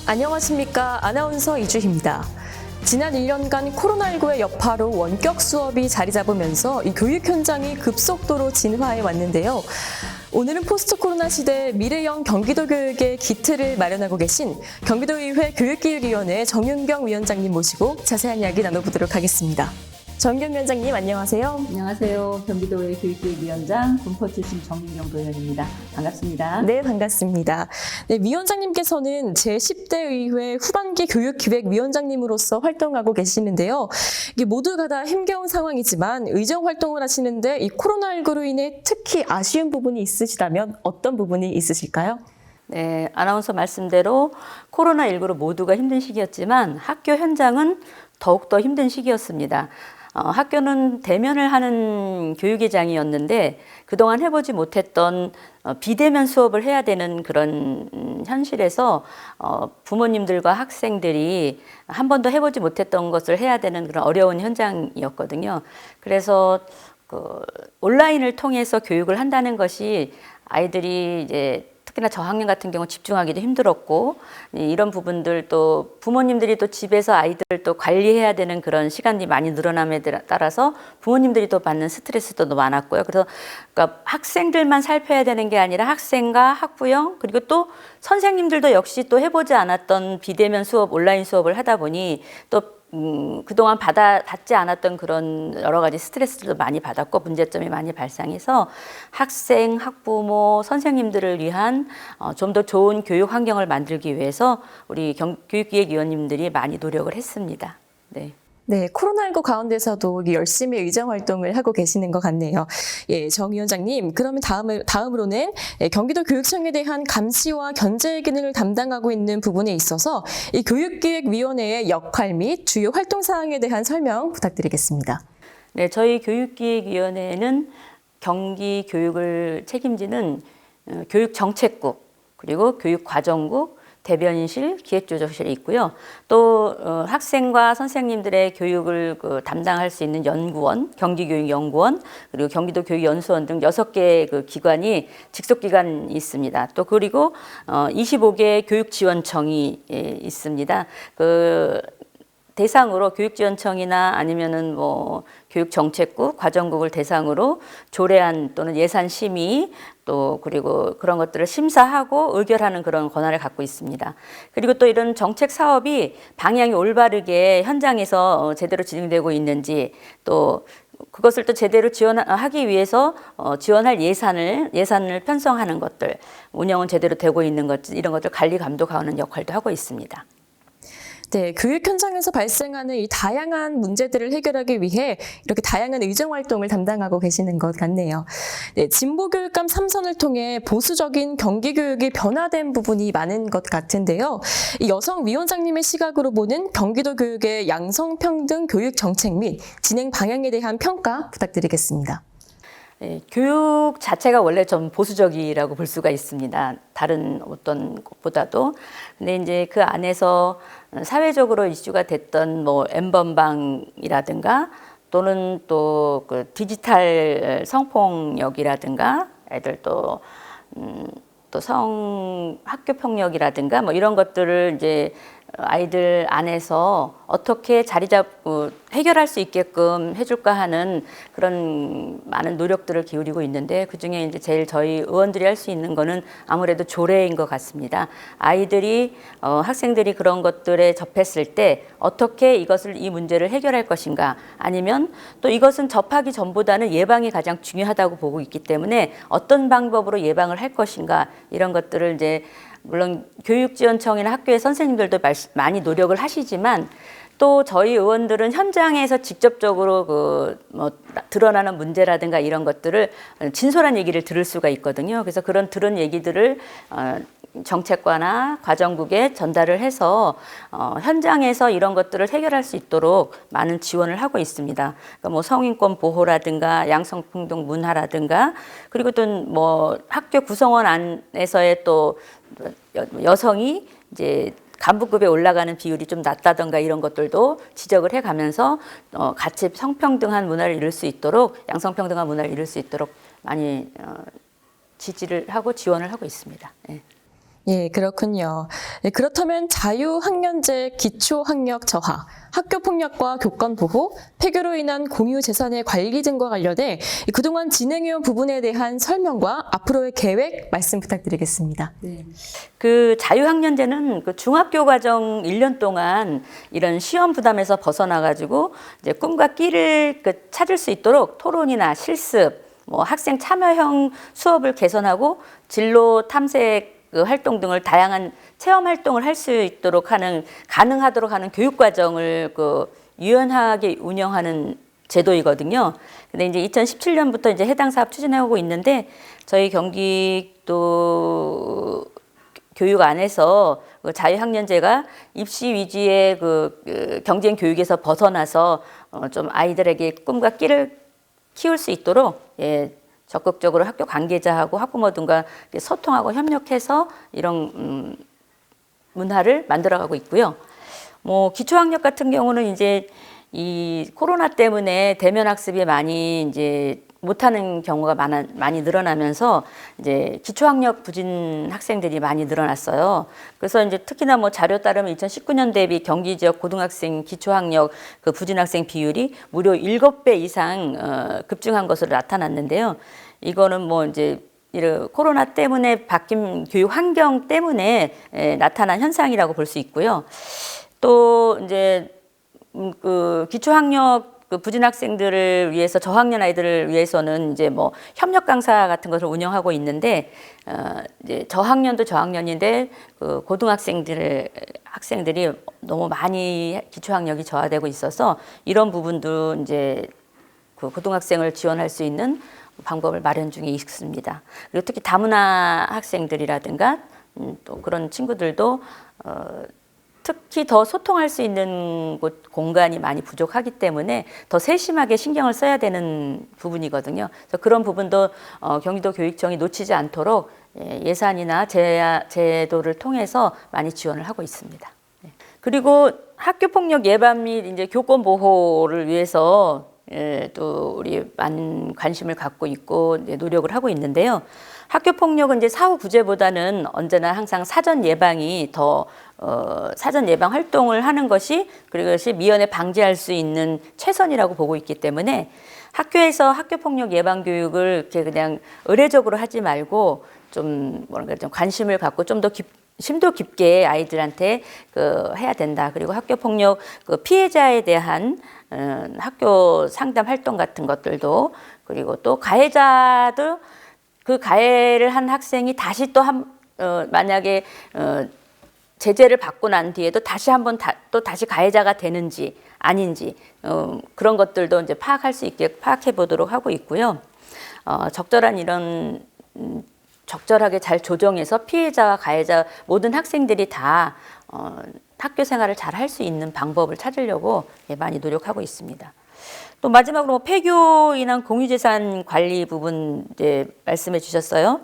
안녕하십니까. 아나운서 이주희입니다. 지난 1년간 코로나19의 여파로 원격 수업이 자리 잡으면서 이 교육 현장이 급속도로 진화해 왔는데요. 오늘은 포스트 코로나 시대 미래형 경기도 교육의 기틀을 마련하고 계신 경기도의회 교육기획위원회 정윤경 위원장님 모시고 자세한 이야기 나눠보도록 하겠습니다. 정윤경 위원장님 안녕하세요. 안녕하세요. 경기도의 교육기획위원장 군포 출신 정윤경 도의원입니다. 반갑습니다. 네, 반갑습니다. 네, 위원장님께서는 제10대 의회 후반기 교육기획위원장님으로서 활동하고 계시는데요. 이게 모두가 다 힘겨운 상황이지만 의정 활동을 하시는데 이 코로나19로 인해 특히 아쉬운 부분이 있으시다면 어떤 부분이 있으실까요? 네, 아나운서 말씀대로 코로나19로 모두가 힘든 시기였지만 학교 현장은 더욱더 힘든 시기였습니다. 학교는 대면을 하는 교육의장이었는데 그동안 해보지 못했던 비대면 수업을 해야 되는 그런 현실에서 부모님들과 학생들이 한 번도 해보지 못했던 것을 해야 되는 그런 어려운 현장이었거든요. 그래서 온라인을 통해서 교육을 한다는 것이 아이들이 이제 특히나 저학년 같은 경우 집중하기도 힘들었고 이런 부분들 또 부모님들이 또 집에서 아이들을 또 관리해야 되는 그런 시간이 많이 늘어남에 따라서 부모님들이 또 받는 스트레스도 많았고요. 그래서 그러니까 학생들만 살펴야 되는 게 아니라 학생과 학부형 그리고 또 선생님들도 역시 또 해보지 않았던 비대면 수업, 온라인 수업을 하다 보니 또 그동안 받지 않았던 그런 여러 가지 스트레스도 많이 받았고 문제점이 많이 발생해서 학생, 학부모, 선생님들을 위한 좀 더 좋은 교육 환경을 만들기 위해서 우리 교육기획위원님들이 많이 노력을 했습니다. 네. 네, 코로나19 가운데서도 열심히 의정 활동을 하고 계시는 것 같네요. 예, 정 위원장님, 그러면 다음으로는 경기도 교육청에 대한 감시와 견제 기능을 담당하고 있는 부분에 있어서 이 교육기획위원회의 역할 및 주요 활동 사항에 대한 설명 부탁드리겠습니다. 네, 저희 교육기획위원회는 경기 교육을 책임지는 교육정책국 그리고 교육과정국 대변인실, 기획조정실이 있고요. 또 학생과 선생님들의 교육을 담당할 수 있는 연구원, 경기교육연구원, 그리고 경기도 교육연수원 등 6개의 기관이 직속기관이 있습니다. 또 그리고 25개의 교육지원청이 있습니다. 대상으로 교육지원청이나 아니면은 교육정책국, 과정국을 대상으로 조례안 또는 예산 심의 또 그리고 그런 것들을 심사하고 의결하는 그런 권한을 갖고 있습니다. 그리고 또 이런 정책 사업이 방향이 올바르게 현장에서 제대로 진행되고 있는지 또 그것을 또 제대로 지원하기 위해서 지원할 예산을 편성하는 것들, 운영은 제대로 되고 있는 것 이런 것들 관리 감독하는 역할도 하고 있습니다. 네, 교육 현장에서 발생하는 이 다양한 문제들을 해결하기 위해 이렇게 다양한 의정 활동을 담당하고 계시는 것 같네요. 네, 진보교육감 3선을 통해 보수적인 경기교육이 변화된 부분이 많은 것 같은데요. 이 여성 위원장님의 시각으로 보는 경기도 교육의 양성평등 교육 정책 및 진행 방향에 대한 평가 부탁드리겠습니다. 네, 교육 자체가 원래 좀 보수적이라고 볼 수가 있습니다. 다른 어떤 것보다도. 근데 이제 그 안에서 사회적으로 이슈가 됐던 N번방이라든가 또는 또 디지털 성폭력이라든가 애들 또 학교 폭력이라든가 이런 것들을 이제 아이들 안에서 어떻게 자리 잡고 해결할 수 있게끔 해줄까 하는 그런 많은 노력들을 기울이고 있는데 그중에 이제 제일 저희 의원들이 할 수 있는 거는 아무래도 조례인 것 같습니다. 아이들이 학생들이 그런 것들에 접했을 때 어떻게 이 문제를 해결할 것인가 아니면 또 이것은 접하기 전보다는 예방이 가장 중요하다고 보고 있기 때문에 어떤 방법으로 예방을 할 것인가 이런 것들을 이제 물론 교육지원청이나 학교의 선생님들도 많이 노력을 하시지만 또 저희 의원들은 현장에서 직접적으로 드러나는 문제라든가 이런 것들을 진솔한 얘기를 들을 수가 있거든요. 그래서 들은 얘기들을 정책과나 과정국에 전달을 해서 현장에서 이런 것들을 해결할 수 있도록 많은 지원을 하고 있습니다. 그러니까 성인권 보호라든가 양성평등 문화라든가 그리고 또 학교 구성원 안에서의 또 여성이 이제 간부급에 올라가는 비율이 좀 낮다던가 이런 것들도 지적을 해가면서 같이 성평등한 문화를 이룰 수 있도록 양성평등한 문화를 이룰 수 있도록 많이 지지를 하고 지원을 하고 있습니다. 예. 예, 그렇군요. 예, 그렇다면 자유학년제 기초학력 저하, 학교폭력과 교권보호, 폐교로 인한 공유재산의 관리 등과 관련해 그동안 진행해온 부분에 대한 설명과 앞으로의 계획 말씀 부탁드리겠습니다. 네. 그 자유학년제는 그 중학교 과정 1년 동안 이런 시험 부담에서 벗어나가지고 이제 꿈과 끼를 찾을 수 있도록 토론이나 실습, 뭐 학생 참여형 수업을 개선하고 진로 탐색 그 활동 등을 다양한 체험 활동을 할 수 있도록 가능하도록 하는 교육 과정을 유연하게 운영하는 제도이거든요. 근데 이제 2017년부터 이제 해당 사업 추진해 오고 있는데 저희 경기도 교육 안에서 그 자유학년제가 입시 위주의 그 경쟁 교육에서 벗어나서 좀 아이들에게 꿈과 끼를 키울 수 있도록 적극적으로 학교 관계자하고 학부모 등과 소통하고 협력해서 이런 문화를 만들어가고 있고요. 뭐 기초학력 같은 경우는 이제 이 코로나 때문에 대면 학습이 많이 이제 못하는 경우가 많이 늘어나면서 이제 기초학력 부진 학생들이 많이 늘어났어요. 그래서 이제 특히나 뭐 자료 따르면 2019년 대비 경기 지역 고등학생 기초학력 그 부진 학생 비율이 무려 7배 이상 급증한 것으로 나타났는데요. 이거는 뭐 이제 이런 코로나 때문에 바뀐 교육 환경 때문에 나타난 현상이라고 볼 수 있고요. 또 이제 그 기초학력 그 부진 학생들을 위해서 저학년 아이들을 위해서는 이제 뭐 협력 강사 같은 것을 운영하고 있는데 이제 저학년도 저학년인데 그 학생들이 너무 많이 기초학력이 저하되고 있어서 이런 부분도 이제 그 고등학생을 지원할 수 있는 방법을 마련 중에 있습니다. 그리고 특히 다문화 학생들이라든가 또 그런 친구들도 특히 더 소통할 수 있는 공간이 많이 부족하기 때문에 더 세심하게 신경을 써야 되는 부분이거든요. 그래서 그런 부분도 경기도 교육청이 놓치지 않도록 예산이나 제도를 통해서 많이 지원을 하고 있습니다. 그리고 학교 폭력 예방 및 이제 교권 보호를 위해서 또 우리 많은 관심을 갖고 있고 노력을 하고 있는데요. 학교 폭력은 이제 사후 구제보다는 언제나 항상 사전 예방이 더 사전 예방 활동을 하는 것이 그것이 미연에 방지할 수 있는 최선이라고 보고 있기 때문에 학교에서 학교 폭력 예방 교육을 이렇게 그냥 의례적으로 하지 말고 좀 관심을 갖고 좀 더 심도 깊게 아이들한테 해야 된다. 그리고 학교 폭력 피해자에 대한 학교 상담 활동 같은 것들도 그리고 또 가해자도 그 가해를 한 학생이 다시 또 만약에 제재를 받고 난 뒤에도 다시 한번 또 다시 가해자가 되는지 아닌지 그런 것들도 이제 파악할 수 있게 파악해 보도록 하고 있고요. 적절한 이런 적절하게 잘 조정해서 피해자와 가해자 모든 학생들이 다 학교 생활을 잘 할 수 있는 방법을 찾으려고 많이 노력하고 있습니다. 또 마지막으로 폐교 인한 공유재산 관리 부분 이제 말씀해 주셨어요.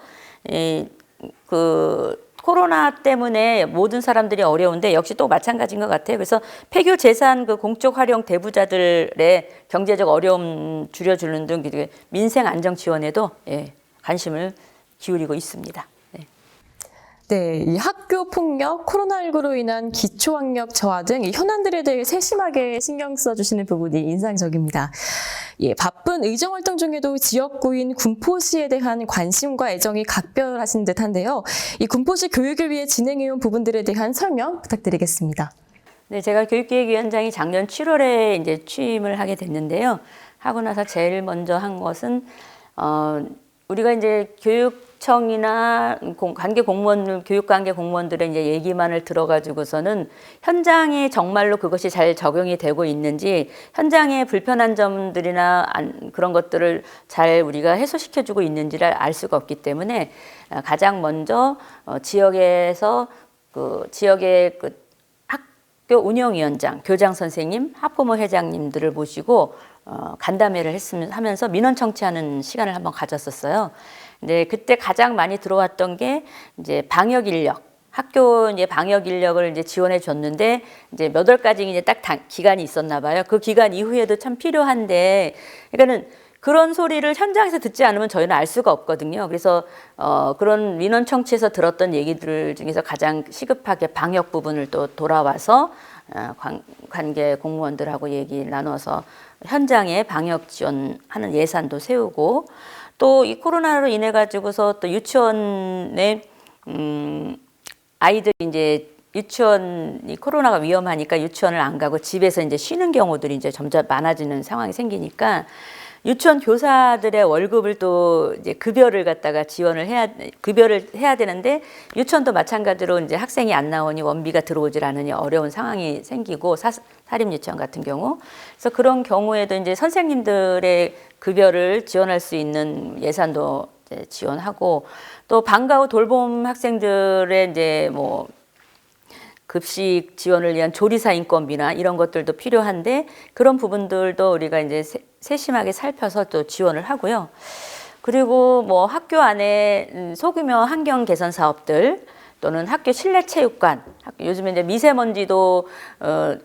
코로나 때문에 모든 사람들이 어려운데 역시 또 마찬가지인 것 같아요. 그래서 폐교 재산 공적 활용 대부자들의 경제적 어려움 줄여주는 등 민생 안정 지원에도 관심을 기울이고 있습니다. 네, 이 학교 폭력, 코로나19로 인한 기초학력 저하 등 이 현안들에 대해 세심하게 신경 써주시는 부분이 인상적입니다. 바쁜 의정활동 중에도 지역구인 군포시에 대한 관심과 애정이 각별하신 듯한데요. 이 군포시 교육을 위해 진행해온 부분들에 대한 설명 부탁드리겠습니다. 네, 제가 교육기획위원장이 작년 7월에 이제 취임을 하게 됐는데요. 하고 나서 제일 먼저 한 것은 우리가 이제 교육청이나 교육관계 공무원들의 이제 얘기만을 들어가지고서는 현장에 정말로 그것이 잘 적용이 되고 있는지 현장에 불편한 점들이나 그런 것들을 잘 우리가 해소시켜주고 있는지를 알 수가 없기 때문에 가장 먼저 지역에서 지역의 학교 운영위원장, 교장 선생님, 학부모 회장님들을 모시고 간담회를 하면서 민원 청취하는 시간을 한번 가졌었어요. 근데 그때 가장 많이 들어왔던 게 이제 방역 인력, 학교 이제 방역 인력을 이제 지원해 줬는데 이제 몇 월까지 이제 딱 기간이 있었나 봐요. 그 기간 이후에도 참 필요한데, 그러니까는 그런 소리를 현장에서 듣지 않으면 저희는 알 수가 없거든요. 그래서 그런 민원 청취에서 들었던 얘기들 중에서 가장 시급하게 방역 부분을 또 돌아와서 관계 공무원들하고 얘기를 나눠서 현장에 방역 지원하는 예산도 세우고, 또 이 코로나로 인해 가지고서 또 유치원에 아이들이 이제 유치원이 코로나가 위험하니까 유치원을 안 가고 집에서 이제 쉬는 경우들이 이제 점점 많아지는 상황이 생기니까 유치원 교사들의 월급을 또 이제 급여를 해야 되는데, 유치원도 마찬가지로 이제 학생이 안 나오니 원비가 들어오질 않으니 어려운 상황이 생기고, 사립 유치원 같은 경우. 그래서 그런 경우에도 이제 선생님들의 급여를 지원할 수 있는 예산도 이제 지원하고, 또 방과 후 돌봄 학생들의 이제 뭐 급식 지원을 위한 조리사 인건비나 이런 것들도 필요한데, 그런 부분들도 우리가 이제 세심하게 살펴서 또 지원을 하고요. 그리고 뭐 학교 안에 소규모 환경 개선 사업들, 또는 학교 실내 체육관, 요즘에 이제 미세먼지도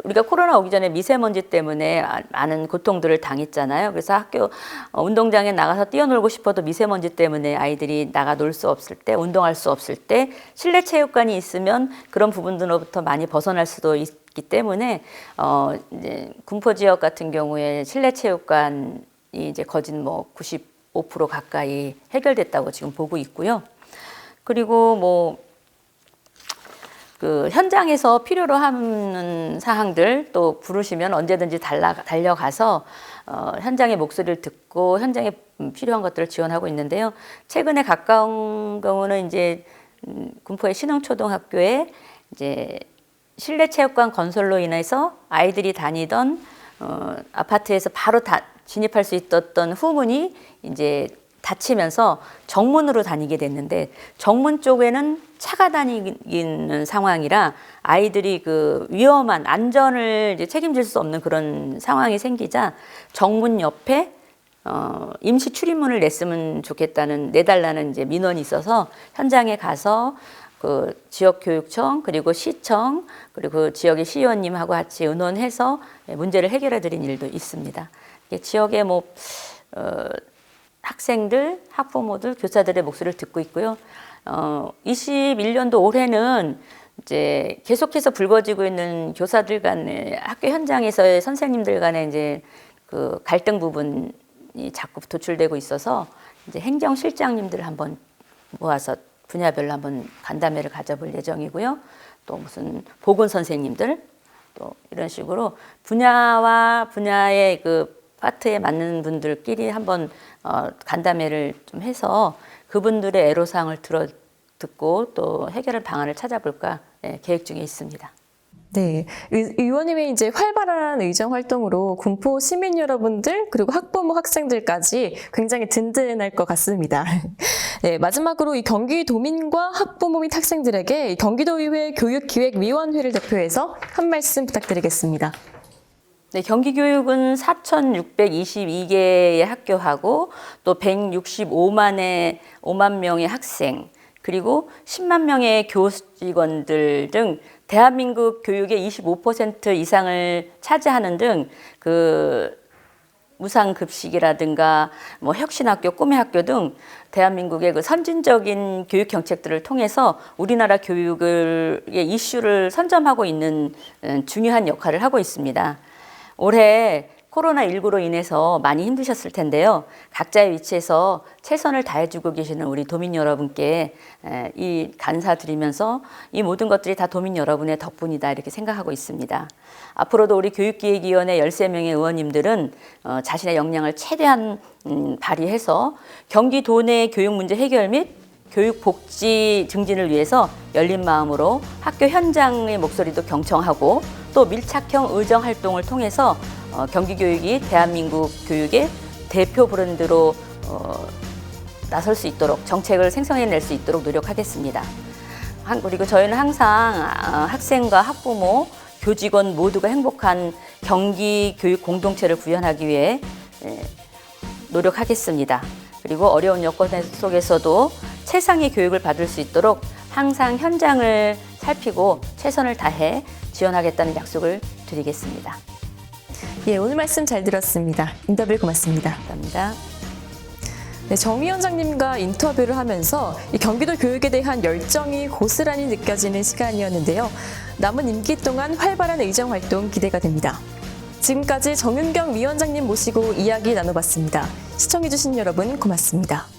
우리가 코로나 오기 전에 미세먼지 때문에 많은 고통들을 당했잖아요. 그래서 학교 운동장에 나가서 뛰어놀고 싶어도 미세먼지 때문에 아이들이 나가 놀 수 없을 때, 운동할 수 없을 때 실내 체육관이 있으면 그런 부분들로부터 많이 벗어날 수도 있기 때문에 이제 군포 지역 같은 경우에 실내 체육관이 이제 거진 뭐 95% 가까이 해결됐다고 지금 보고 있고요. 그리고 뭐 그 현장에서 필요로 하는 사항들 또 부르시면 언제든지 달려가서 현장의 목소리를 듣고 현장에 필요한 것들을 지원하고 있는데요. 최근에 가까운 경우는 이제 군포의 신흥초등학교에 이제 실내 체육관 건설로 인해서 아이들이 다니던 아파트에서 바로 진입할 수 있었던 후문이 이제 닫히면서 정문으로 다니게 됐는데, 정문 쪽에는 차가 다니는 상황이라 아이들이 그 위험한 안전을 이제 책임질 수 없는 그런 상황이 생기자 정문 옆에 임시 출입문을 내달라는 이제 민원이 있어서 현장에 가서 그 지역교육청, 그리고 시청, 그리고 그 지역의 시의원님하고 같이 의논해서 문제를 해결해 드린 일도 있습니다. 지역의 뭐 학생들, 학부모들, 교사들의 목소리를 듣고 있고요. 21년도 올해는 이제 계속해서 불거지고 있는 교사들 간의 학교 현장에서의 선생님들 간의 이제 그 갈등 부분이 자꾸 도출되고 있어서 이제 행정실장님들을 한번 모아서 분야별로 한번 간담회를 가져볼 예정이고요. 또 무슨 보건 선생님들, 또 이런 식으로 분야와 분야의 그 파트에 맞는 분들끼리 한번 간담회를 좀 해서 그분들의 애로사항을 듣고 또 해결할 방안을 찾아볼까 계획 중에 있습니다. 네, 의원님의 이제 활발한 의정 활동으로 군포 시민 여러분들 그리고 학부모 학생들까지 굉장히 든든할 것 같습니다. 네, 마지막으로 이 경기도민과 학부모 및 학생들에게 경기도의회 교육기획위원회를 대표해서 한 말씀 부탁드리겠습니다. 네, 경기교육은 4,622개의 학교하고 또 5만 명의 학생, 그리고 10만 명의 교직원들 등 대한민국 교육의 25% 이상을 차지하는 등 그 무상급식이라든가 뭐 혁신학교, 꿈의 학교 등 대한민국의 그 선진적인 교육 정책들을 통해서 우리나라 교육의 이슈를 선점하고 있는 중요한 역할을 하고 있습니다. 올해 코로나19로 인해서 많이 힘드셨을 텐데요. 각자의 위치에서 최선을 다해주고 계시는 우리 도민 여러분께 이 감사드리면서 이 모든 것들이 다 도민 여러분의 덕분이다 이렇게 생각하고 있습니다. 앞으로도 우리 교육기획위원회 13명의 의원님들은 자신의 역량을 최대한 발휘해서 경기도 내 교육 문제 해결 및 교육 복지 증진을 위해서 열린 마음으로 학교 현장의 목소리도 경청하고 또 밀착형 의정 활동을 통해서 경기교육이 대한민국 교육의 대표 브랜드로 나설 수 있도록 정책을 생성해낼 수 있도록 노력하겠습니다. 그리고 저희는 항상 학생과 학부모, 교직원 모두가 행복한 경기 교육 공동체를 구현하기 위해 노력하겠습니다. 그리고 어려운 여건 속에서도 최상의 교육을 받을 수 있도록 항상 현장을 살피고 최선을 다해 지원하겠다는 약속을 드리겠습니다. 예, 오늘 말씀 잘 들었습니다. 인터뷰 고맙습니다. 감사합니다. 네, 정 위원장님과 인터뷰를 하면서 이 경기도 교육에 대한 열정이 고스란히 느껴지는 시간이었는데요. 남은 임기 동안 활발한 의정 활동 기대가 됩니다. 지금까지 정윤경 위원장님 모시고 이야기 나눠봤습니다. 시청해주신 여러분 고맙습니다.